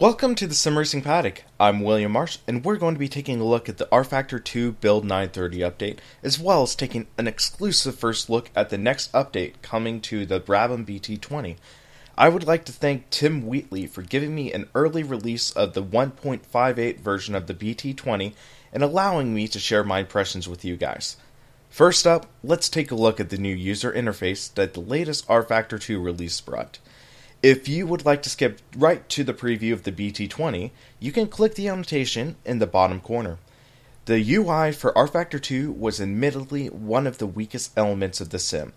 Welcome to the Sim Racing Paddock. I'm William Marsh, and we're going to be taking a look at the rFactor 2 Build 930 update, as well as taking an exclusive first look at the next update coming to the Brabham BT20. I would like to thank Tim Wheatley for giving me an early release of the 1.58 version of the BT20 and allowing me to share my impressions with you guys. First up, let's take a look at the new user interface that the latest rFactor 2 release brought. If you would like to skip right to the preview of the BT20, you can click the annotation in the bottom corner. The UI for rFactor 2 was admittedly one of the weakest elements of the sim.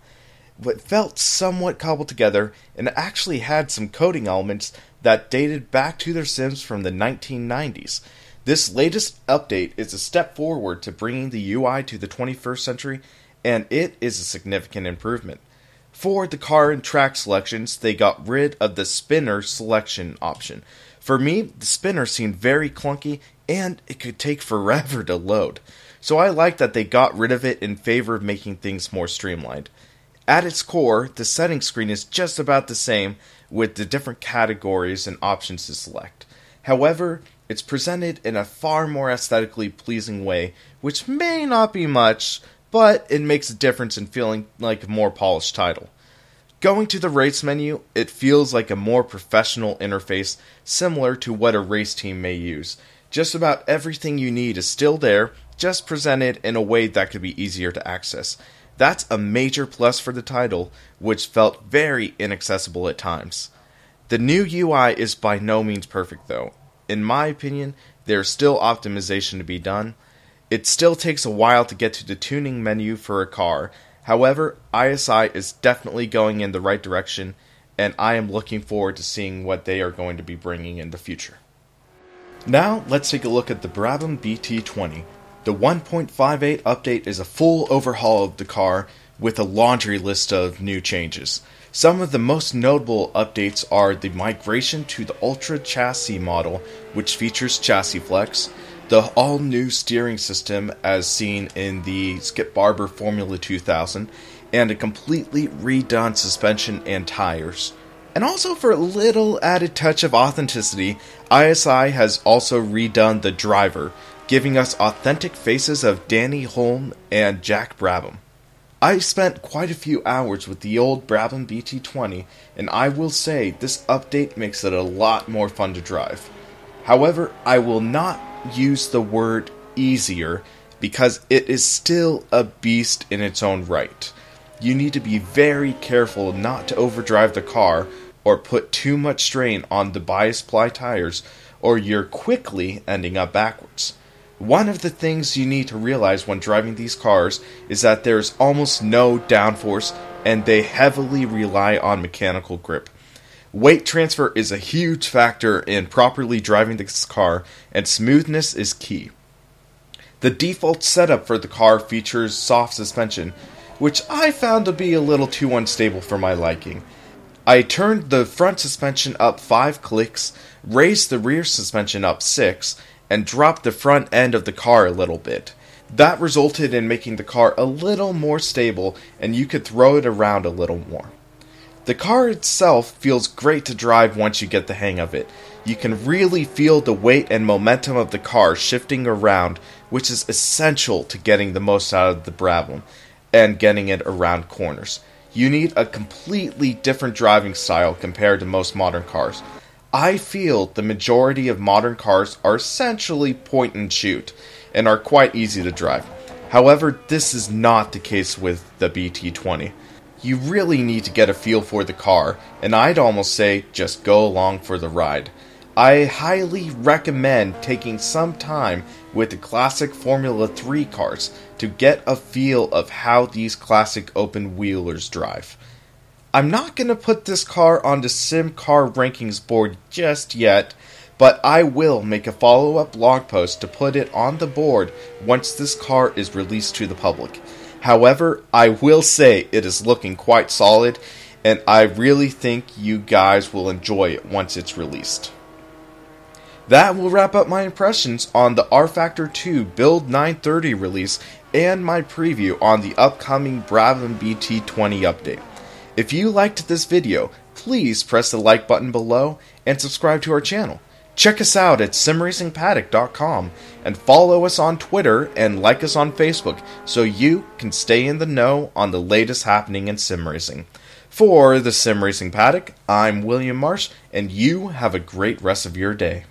It felt somewhat cobbled together and actually had some coding elements that dated back to their sims from the 1990s. This latest update is a step forward to bringing the UI to the 21st century, and it is a significant improvement. For the car and track selections, they got rid of the spinner selection option. For me, the spinner seemed very clunky and it could take forever to load. So I like that they got rid of it in favor of making things more streamlined. At its core, the settings screen is just about the same with the different categories and options to select. However, it's presented in a far more aesthetically pleasing way, which may not be much, but it makes a difference in feeling like a more polished title. Going to the race menu, it feels like a more professional interface, similar to what a race team may use. Just about everything you need is still there, just presented in a way that could be easier to access. That's a major plus for the title, which felt very inaccessible at times. The new UI is by no means perfect though. In my opinion, there's still optimization to be done. It still takes a while to get to the tuning menu for a car. However, ISI is definitely going in the right direction, and I am looking forward to seeing what they are going to be bringing in the future. Now, let's take a look at the Brabham BT20. The 1.58 update is a full overhaul of the car with a laundry list of new changes. Some of the most notable updates are the migration to the Ultra chassis model, which features chassis flex, the all-new steering system as seen in the Skip Barber Formula 2000, and a completely redone suspension and tires. And also for a little added touch of authenticity, ISI has also redone the driver, giving us authentic faces of Danny Holm and Jack Brabham. I spent quite a few hours with the old Brabham BT20, and I will say this update makes it a lot more fun to drive. However, I will not use the word easier because it is still a beast in its own right. You need to be very careful not to overdrive the car or put too much strain on the bias ply tires, or you're quickly ending up backwards. One of the things you need to realize when driving these cars is that there's almost no downforce and they heavily rely on mechanical grip. Weight transfer is a huge factor in properly driving this car, and smoothness is key. The default setup for the car features soft suspension, which I found to be a little too unstable for my liking. I turned the front suspension up 5 clicks, raised the rear suspension up 6, and dropped the front end of the car a little bit. That resulted in making the car a little more stable, and you could throw it around a little more. The car itself feels great to drive once you get the hang of it. You can really feel the weight and momentum of the car shifting around, which is essential to getting the most out of the Brabham and getting it around corners. You need a completely different driving style compared to most modern cars. I feel the majority of modern cars are essentially point and shoot and are quite easy to drive. However, this is not the case with the BT20. You really need to get a feel for the car, and I'd almost say just go along for the ride. I highly recommend taking some time with the classic Formula 3 cars to get a feel of how these classic open-wheelers drive. I'm not going to put this car on the Sim Car Rankings board just yet, but I will make a follow-up blog post to put it on the board once this car is released to the public. However, I will say it is looking quite solid, and I really think you guys will enjoy it once it's released. That will wrap up my impressions on the rFactor 2 Build 930 release and my preview on the upcoming Brabham BT20 update. If you liked this video, please press the like button below and subscribe to our channel. Check us out at simracingpaddock.com and follow us on Twitter and like us on Facebook so you can stay in the know on the latest happening in sim racing. For the Sim Racing Paddock, I'm William Marsh, and you have a great rest of your day.